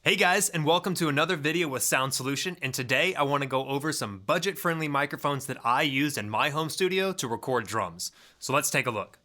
Hey guys, and welcome to another video with Sound Solution, and today I want to go over some budget-friendly microphones that I use in my home studio to record drums. So let's take a look.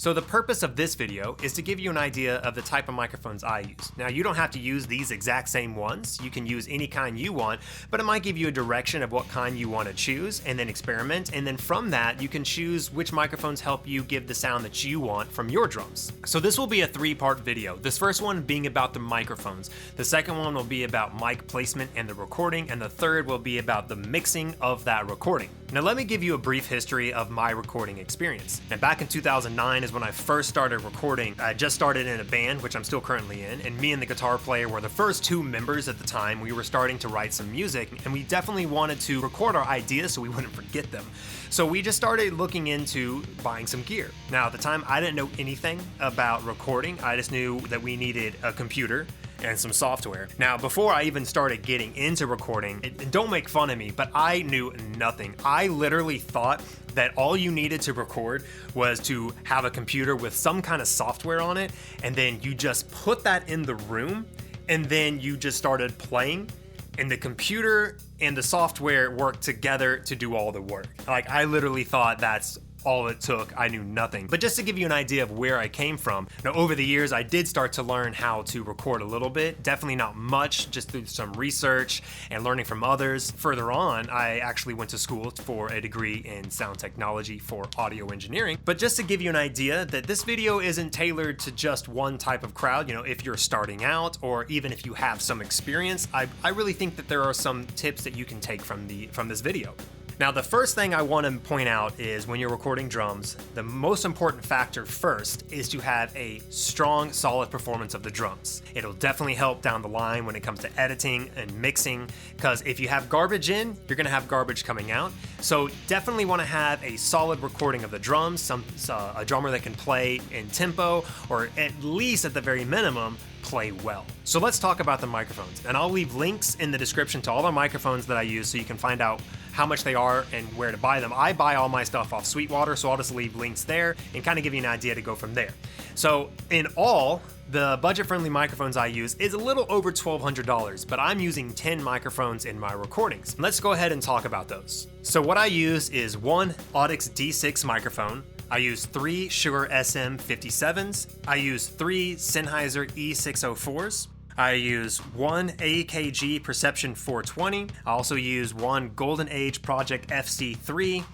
So the purpose of this video is to give you an idea of the type of microphones I use. Now, you don't have to use these exact same ones. You can use any kind you want, but it might give you a direction of what kind you want to choose and then experiment. And then from that, you can choose which microphones help you give the sound that you want from your drums. So this will be a three-part video. This first one being about the microphones. The second one will be about mic placement and the recording. And the third will be about the mixing of that recording. Now let me give you a brief history of my recording experience. Now back in 2009 is when I first started recording. I just started in a band, which I'm still currently in, and me and the guitar player were the first two members at the time. We were starting to write some music, and we definitely wanted to record our ideas so we wouldn't forget them. So we just started looking into buying some gear. Now at the time, I didn't know anything about recording. I just knew that we needed a computer and some software. Now, before I even started getting into recording, and don't make fun of me, but I knew nothing. I literally thought that all you needed to record was to have a computer with some kind of software on it, and then you just put that in the room, and then you just started playing, and the computer and the software worked together to do all the work. Like, I literally thought that's all it took. I knew nothing. But just to give you an idea of where I came from, now over the years I did start to learn how to record a little bit, definitely not much, just through some research and learning from others. Further on, I actually went to school for a degree in sound technology for audio engineering. But just to give you an idea that this video isn't tailored to just one type of crowd, if you're starting out or even if you have some experience, I really think that there are some tips that you can take from this video. Now, the first thing I want to point out is when you're recording drums, the most important factor first is to have a strong, solid performance of the drums. It'll definitely help down the line when it comes to editing and mixing, because if you have garbage in, you're going to have garbage coming out. So definitely want to have a solid recording of the drums, a drummer that can play in tempo, or at least at the very minimum, play well. So let's talk about the microphones, and I'll leave links in the description to all the microphones that I use so you can find out how much they are and where to buy them. I buy all my stuff off Sweetwater, so I'll just leave links there and kind of give you an idea to go from there. So in all, the budget-friendly microphones I use is a little over $1,200, but I'm using 10 microphones in my recordings. Let's go ahead and talk about those. So what I use is one Audix D6 microphone. I use 3 Shure SM57s. I use 3 Sennheiser E604s. I use one AKG Perception 420. I also use one Age Project FC3,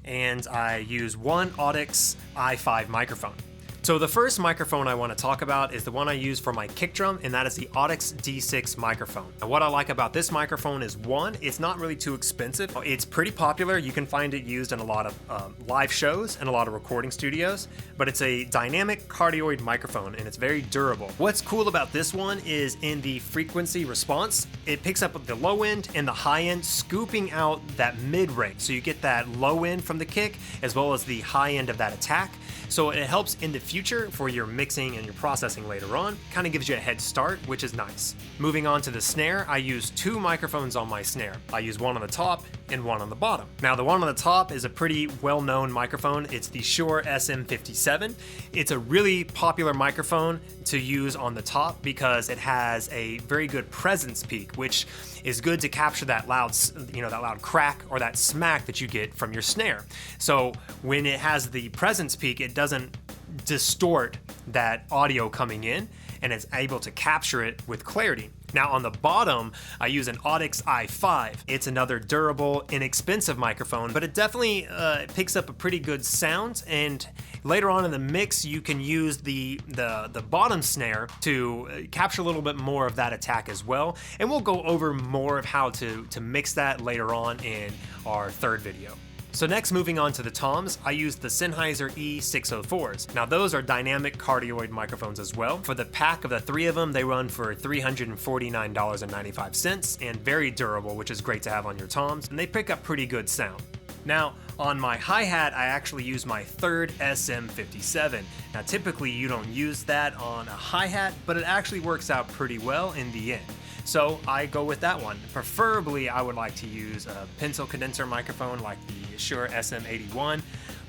and I use one Audix i5 microphone. So the first microphone I want to talk about is the one I use for my kick drum, and that is the Audix D6 microphone. And what I like about this microphone is, one, it's not really too expensive. It's pretty popular. You can find it used in a lot of live shows and a lot of recording studios, but it's a dynamic cardioid microphone and it's very durable. What's cool about this one is in the frequency response, it picks up the low end and the high end, scooping out that mid range. So you get that low end from the kick as well as the high end of that attack. So it helps in the future for your mixing and your processing later on. Kind of gives you a head start, which is nice. Moving on to the snare, I use 2 microphones on my snare. I use one on the top and one on the bottom. Now the one on the top is a pretty well-known microphone. It's the Shure SM57. It's a really popular microphone to use on the top because it has a very good presence peak, which is good to capture that loud, that loud crack or that smack that you get from your snare. So when it has the presence peak, it doesn't distort that audio coming in, and it's able to capture it with clarity. Now on the bottom, I use an Audix i5. It's another durable, inexpensive microphone, but it definitely picks up a pretty good sound, and later on in the mix, you can use the bottom snare to capture a little bit more of that attack as well, and we'll go over more of how to mix that later on in our third video. So next, moving on to the toms, I use the Sennheiser E604s. Now those are dynamic cardioid microphones as well. For the pack of the 3 of them, they run for $349.95 and very durable, which is great to have on your toms, and they pick up pretty good sound. Now, on my hi-hat, I actually use my third SM57. Now, typically you don't use that on a hi-hat, but it actually works out pretty well in the end. So I go with that one. Preferably, I would like to use a pencil condenser microphone like the Shure SM81,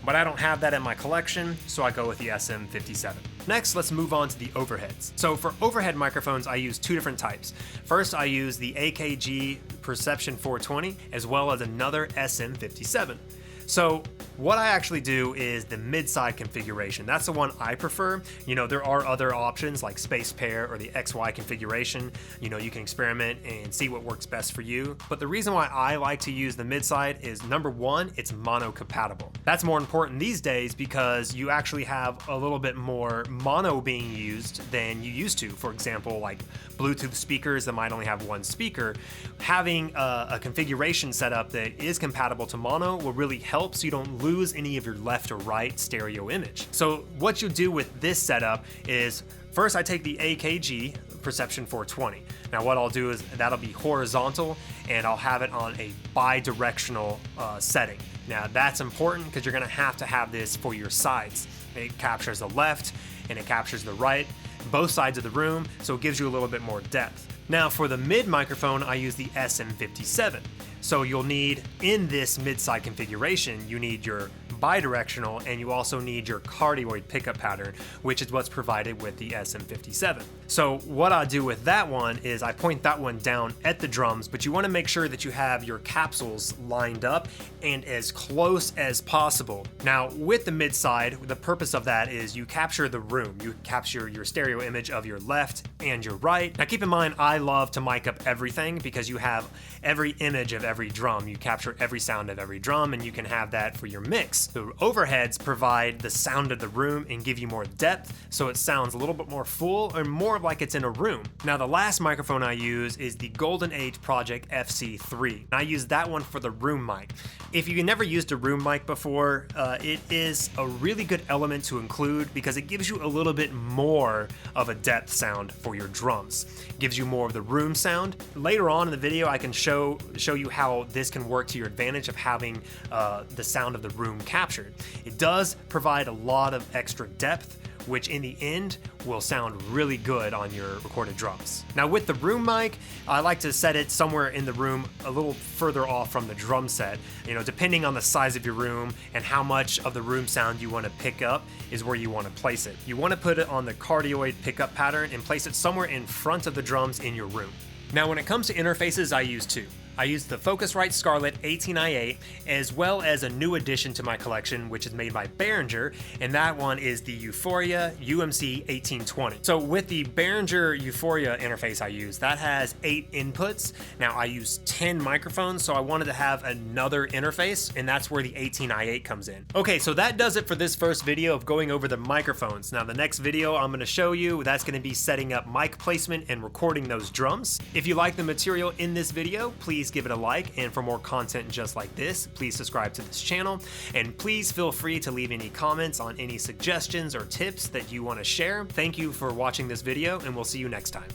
but I don't have that in my collection, so I go with the SM57. Next, let's move on to the overheads. So for overhead microphones, I use 2 different types. First, I use the AKG Perception 420, as well as another SM57. So what I actually do is the mid-side configuration. That's the one I prefer. You know, there are other options like space pair or the XY configuration. You know, you can experiment and see what works best for you. But the reason why I like to use the mid-side is, number one, it's mono compatible. That's more important these days because you actually have a little bit more mono being used than you used to. For example, like Bluetooth speakers that might only have one speaker. Having a configuration set up that is compatible to mono will really help so you don't lose any of your left or right stereo image. So what you do with this setup is, first I take the AKG Perception 420. Now what I'll do is that'll be horizontal and I'll have it on a bi-directional setting. Now that's important because you're gonna have to have this for your sides. It captures the left and it captures the right, both sides of the room, so it gives you a little bit more depth. Now for the mid microphone, I use the SM57. So you'll need, in this mid-side configuration, you need your bidirectional and you also need your cardioid pickup pattern, which is what's provided with the SM57. So what I do with that one is I point that one down at the drums, but you want to make sure that you have your capsules lined up and as close as possible. Now with the mid-side, the purpose of that is you capture the room. You capture your stereo image of your left and your right. Now keep in mind, I love to mic up everything because you have every image of every drum. You capture every sound of every drum and you can have that for your mix. The overheads provide the sound of the room and give you more depth, so it sounds a little bit more full or more like it's in a room. Now the last microphone I use is the Age Project FC3. I use that one for the room mic. If you never used a room mic before, it is a really good element to include because it gives you a little bit more of a depth sound for your drums. It gives you more of the room sound. Later on in the video, I can show you how this can work to your advantage of having the sound of the room captured. It does provide a lot of extra depth, which in the end will sound really good on your recorded drums. Now with the room mic, I like to set it somewhere in the room a little further off from the drum set. You know, depending on the size of your room and how much of the room sound you want to pick up is where you want to place it. You want to put it on the cardioid pickup pattern and place it somewhere in front of the drums in your room. Now when it comes to interfaces, I use 2. I use the Focusrite Scarlett 18i8 as well as a new addition to my collection, which is made by Behringer, and that one is the Euphoria UMC 1820. So with the Behringer Euphoria interface I use, that has 8 inputs. Now I use 10 microphones, so I wanted to have another interface, and that's where the 18i8 comes in. Okay, so that does it for this first video of going over the microphones. Now the next video I'm going to show you, that's going to be setting up mic placement and recording those drums. If you like the material in this video, please give it a like, and for more content just like this, please subscribe to this channel, and please feel free to leave any comments on any suggestions or tips that you want to share. Thank you for watching this video, and we'll see you next time.